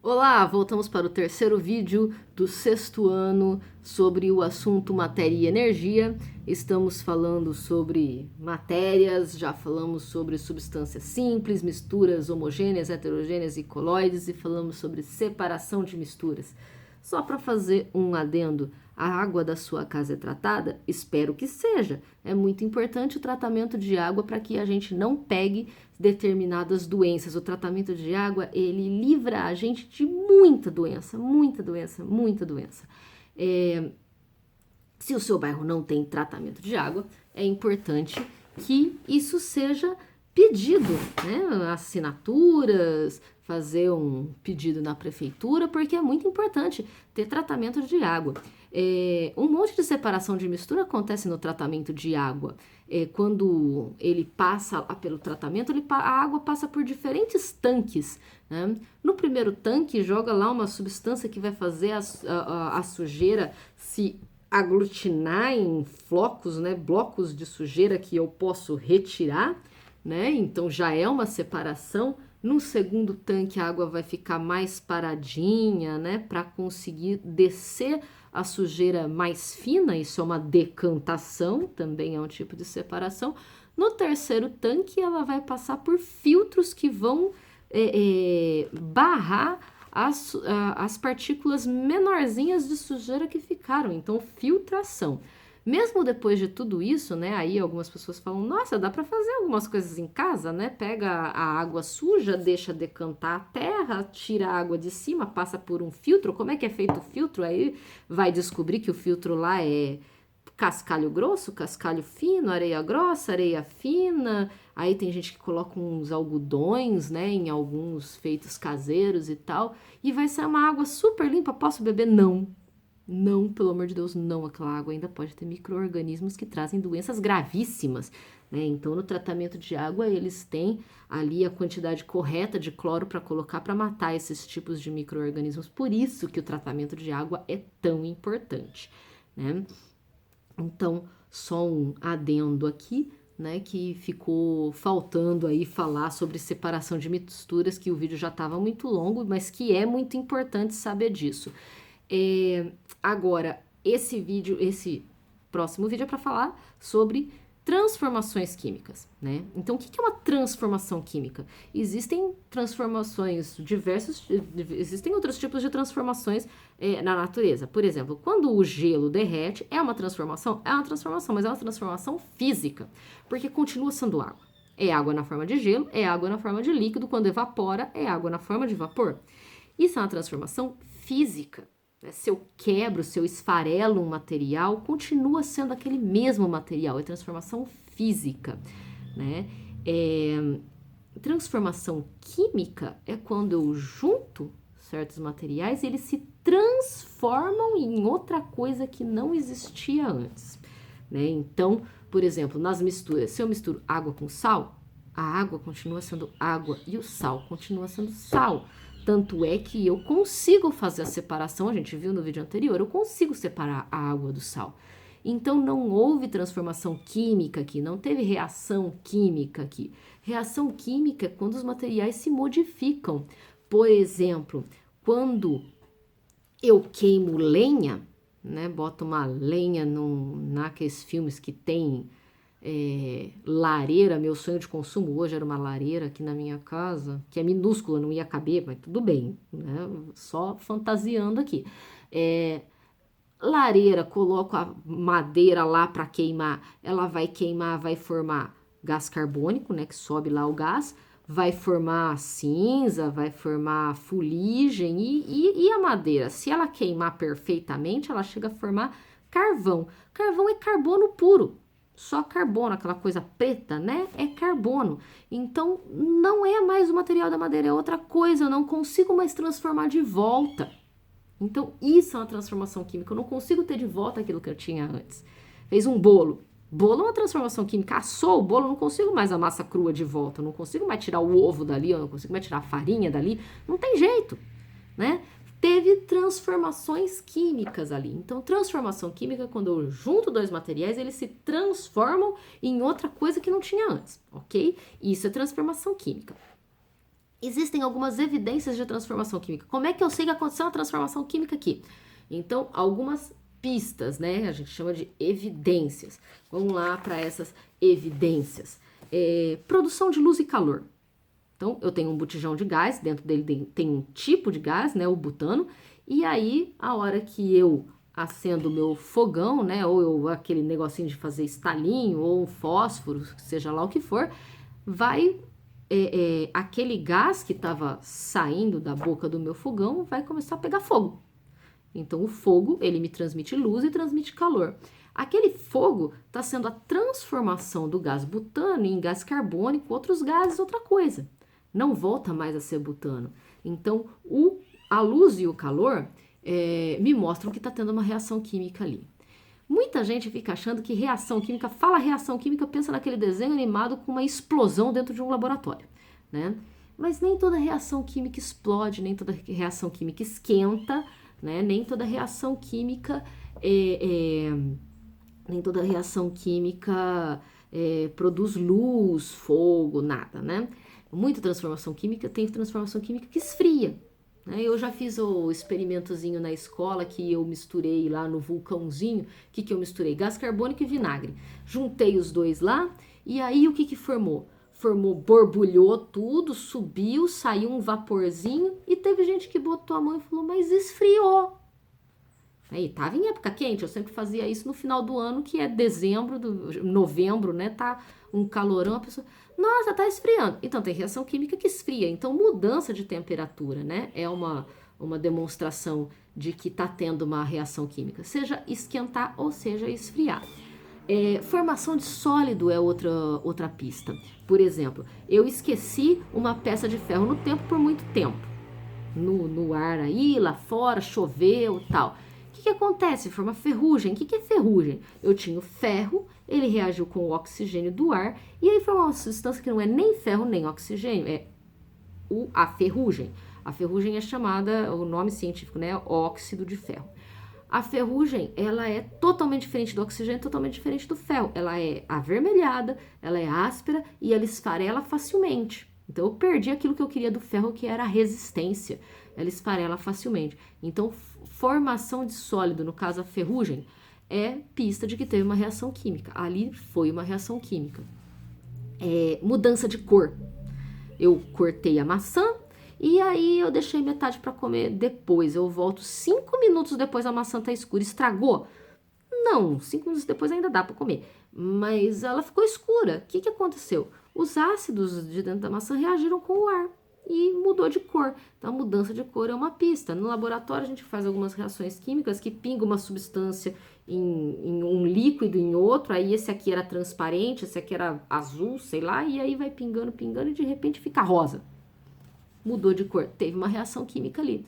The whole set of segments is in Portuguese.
Olá, voltamos para o terceiro vídeo do sexto ano sobre o assunto matéria e energia. Estamos falando sobre matérias, já falamos sobre substâncias simples, misturas homogêneas, heterogêneas e coloides e falamos sobre separação de misturas. Só para fazer um adendo, a água da sua casa é tratada? Espero que seja. É muito importante o tratamento de água para que a gente não pegue determinadas doenças. O tratamento de água, ele livra a gente de muita doença, muita doença, muita doença. Se o seu bairro não tem tratamento de água, é importante que isso seja pedido, né? Assinaturas, fazer um pedido na prefeitura, porque é muito importante ter tratamento de água. Um monte de separação de mistura acontece no tratamento de água. Quando ele passa pelo tratamento, a água passa por diferentes tanques, né? No primeiro tanque, joga lá uma substância que vai fazer a sujeira se aglutinar em flocos, né, blocos de sujeira que eu posso retirar, né? Então já é uma separação. No segundo tanque a água vai ficar mais paradinha, né, para conseguir descer a sujeira mais fina. Isso é uma decantação, também é um tipo de separação. No terceiro tanque ela vai passar por filtros que vão barrar as partículas menorzinhas de sujeira que ficaram. Então, filtração. Mesmo depois de tudo isso, né? Aí algumas pessoas falam, nossa, dá para fazer algumas coisas em casa, né? Pega a água suja, deixa decantar a terra, tira a água de cima, passa por um filtro. Como é que é feito o filtro? Aí vai descobrir que o filtro lá é cascalho grosso, cascalho fino, areia grossa, areia fina. Aí tem gente que coloca uns algodões, né, em alguns feitos caseiros e tal, e vai ser uma água super limpa. Posso beber? Não. Não, pelo amor de Deus, não. Aquela água ainda pode ter micro-organismos que trazem doenças gravíssimas, né? Então, no tratamento de água, eles têm ali a quantidade correta de cloro para colocar para matar esses tipos de micro-organismos. Por isso que o tratamento de água é tão importante, né? Então, só um adendo aqui, né, que ficou faltando aí falar sobre separação de misturas, que o vídeo já estava muito longo, mas que é muito importante saber disso. Agora, esse próximo vídeo é para falar sobre transformações químicas, né? Então, o que é uma transformação química? Existem transformações diversas, existem outros tipos de transformações na natureza. Por exemplo, quando o gelo derrete, é uma transformação? É uma transformação, mas é uma transformação física, porque continua sendo água. É água na forma de gelo, é água na forma de líquido, quando evapora, é água na forma de vapor. Isso é uma transformação física. Se eu quebro, se eu esfarelo um material, continua sendo aquele mesmo material, é transformação física, né? Transformação química é quando eu junto certos materiais e eles se transformam em outra coisa que não existia antes, né? Então, por exemplo, nas misturas, se eu misturo água com sal, a água continua sendo água e o sal continua sendo sal. Tanto é que eu consigo fazer a separação, a gente viu no vídeo anterior, eu consigo separar a água do sal. Então não houve transformação química aqui, não teve reação química aqui. Reação química é quando os materiais se modificam. Por exemplo, quando eu queimo lenha, né, boto uma lenha naqueles filmes que tem lareira, meu sonho de consumo hoje era uma lareira aqui na minha casa, que é minúscula, não ia caber, mas tudo bem, né? Só fantasiando aqui. Lareira, coloco a madeira lá para queimar, ela vai queimar, vai formar gás carbônico, né, que sobe lá o gás, vai formar cinza, vai formar fuligem e a madeira, se ela queimar perfeitamente, ela chega a formar carvão. Carvão é carbono puro. Só carbono, aquela coisa preta, né? É carbono. Então, não é mais o material da madeira, é outra coisa. Eu não consigo mais transformar de volta. Então, isso é uma transformação química. Eu não consigo ter de volta aquilo que eu tinha antes. Fez um bolo. Bolo é uma transformação química. Assou o bolo, eu não consigo mais a massa crua de volta. Eu não consigo mais tirar o ovo dali, eu não consigo mais tirar a farinha dali. Não tem jeito, né? Teve transformações químicas ali. Então, transformação química, quando eu junto dois materiais, eles se transformam em outra coisa que não tinha antes, ok? Isso é transformação química. existem algumas evidências de transformação química. Como é que eu sei que aconteceu uma transformação química aqui? Então, algumas pistas, né? A gente chama de evidências. Vamos lá para essas evidências. Produção de luz e calor. Então, eu tenho um botijão de gás, dentro dele tem um tipo de gás, né? O butano. E aí, a hora que eu acendo o meu fogão, né? Ou aquele negocinho de fazer estalinho, ou um fósforo, seja lá o que for, vai... aquele gás que estava saindo da boca do meu fogão vai começar a pegar fogo. Então, o fogo, ele me transmite luz e transmite calor. Aquele fogo está sendo a transformação do gás butano em gás carbônico, outros gases, outra coisa. Não volta mais a ser butano. Então, a luz e o calor me mostram que está tendo uma reação química ali. Muita gente fica achando que reação química, fala reação química, pensa naquele desenho animado com uma explosão dentro de um laboratório, né? Mas nem toda reação química explode, nem toda reação química esquenta, né? Nem toda reação química produz luz, fogo, nada, né? Muita transformação química tem transformação química que esfria. Eu já fiz o experimentozinho na escola que eu misturei lá no vulcãozinho. O que eu misturei? Gás carbônico e vinagre. Juntei os dois lá e aí o que formou? Borbulhou tudo, subiu, saiu um vaporzinho e teve gente que botou a mão e falou, mas esfriou. Aí, tava em época quente, eu sempre fazia isso no final do ano, que é novembro, né? Tá um calorão, a pessoa, nossa, tá esfriando. Então, tem reação química que esfria. Então, mudança de temperatura, né? É uma demonstração de que tá tendo uma reação química, seja esquentar ou seja esfriar. Formação de sólido é outra pista. Por exemplo, eu esqueci uma peça de ferro no tempo por muito tempo. No ar aí, lá fora, choveu e tal. O que acontece? Forma ferrugem. O que é ferrugem? Eu tinha o ferro, ele reagiu com o oxigênio do ar, e aí foi uma substância que não é nem ferro nem oxigênio, é a ferrugem. A ferrugem é chamada, o nome científico, né? Óxido de ferro. A ferrugem, ela é totalmente diferente do oxigênio, totalmente diferente do ferro. Ela é avermelhada, ela é áspera e ela esfarela facilmente. Então, eu perdi aquilo que eu queria do ferro, que era a resistência. Ela esfarela facilmente. Então, formação de sólido, no caso a ferrugem, é pista de que teve uma reação química. Ali foi uma reação química. Mudança de cor. Eu cortei a maçã e aí eu deixei metade para comer depois. Eu volto 5 minutos depois, a maçã tá escura. Estragou? Não, 5 minutos depois ainda dá para comer. Mas ela ficou escura. O que aconteceu? Os ácidos de dentro da maçã reagiram com o ar e mudou de cor. Então, a mudança de cor é uma pista. No laboratório, a gente faz algumas reações químicas que pinga uma substância em um líquido em outro. Aí, esse aqui era transparente, esse aqui era azul, sei lá. E aí, vai pingando e de repente fica rosa. Mudou de cor. Teve uma reação química ali.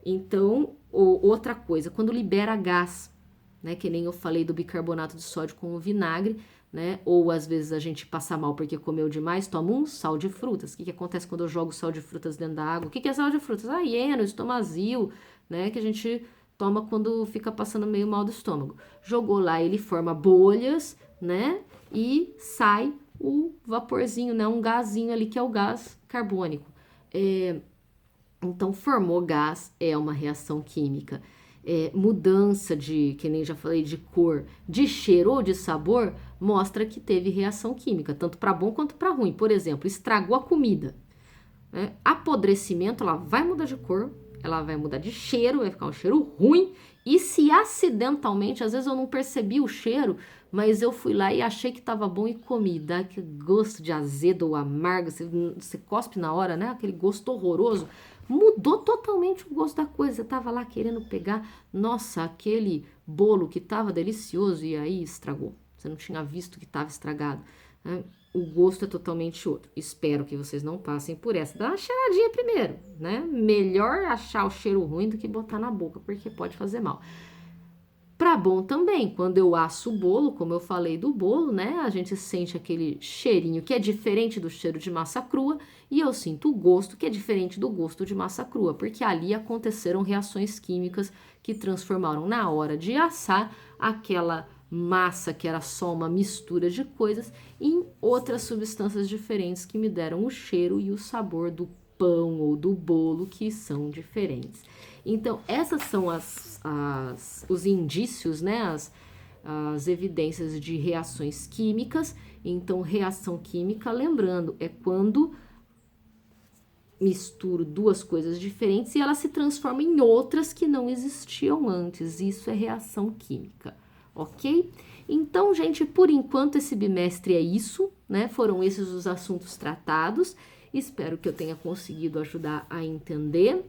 Então, outra coisa, quando libera gás, né, que nem eu falei do bicarbonato de sódio com o vinagre, né? Ou às vezes a gente passa mal porque comeu demais, toma um sal de frutas. O que acontece quando eu jogo sal de frutas dentro da água? O que é sal de frutas? Hieno, estomazil, né? Que a gente toma quando fica passando meio mal do estômago. Jogou lá, ele forma bolhas, né? E sai o vaporzinho, né? Um gazinho ali que é o gás carbônico. Então, formou gás, é uma reação química. Mudança de, que nem já falei, de cor, de cheiro ou de sabor, mostra que teve reação química, tanto para bom quanto para ruim. Por exemplo, estragou a comida, né? Apodrecimento, ela vai mudar de cor, ela vai mudar de cheiro, vai ficar um cheiro ruim. E se acidentalmente, às vezes eu não percebi o cheiro, mas eu fui lá e achei que estava bom e comi, dá aquele gosto de azedo ou amargo, você cospe na hora, né? Aquele gosto horroroso. Mudou totalmente o gosto da coisa. Você tava lá querendo pegar, nossa, aquele bolo que tava delicioso e aí estragou. Você não tinha visto que tava estragado, né? O gosto é totalmente outro. Espero que vocês não passem por essa. Dá uma cheiradinha primeiro, né? Melhor achar o cheiro ruim do que botar na boca, porque pode fazer mal. Pra bom também, quando eu asso o bolo, como eu falei do bolo, né? A gente sente aquele cheirinho que é diferente do cheiro de massa crua e eu sinto o gosto que é diferente do gosto de massa crua, porque ali aconteceram reações químicas que transformaram na hora de assar aquela massa, que era só uma mistura de coisas, em outras substâncias diferentes que me deram o cheiro e o sabor do pão ou do bolo, que são diferentes. Então, essas são os indícios, né? As evidências de reações químicas. Então, reação química, lembrando, é quando misturo duas coisas diferentes e elas se transformam em outras que não existiam antes. Isso é reação química, ok? Então, gente, por enquanto esse bimestre é isso, né? Foram esses os assuntos tratados. Espero que eu tenha conseguido ajudar a entender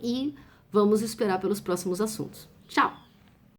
e vamos esperar pelos próximos assuntos. Tchau!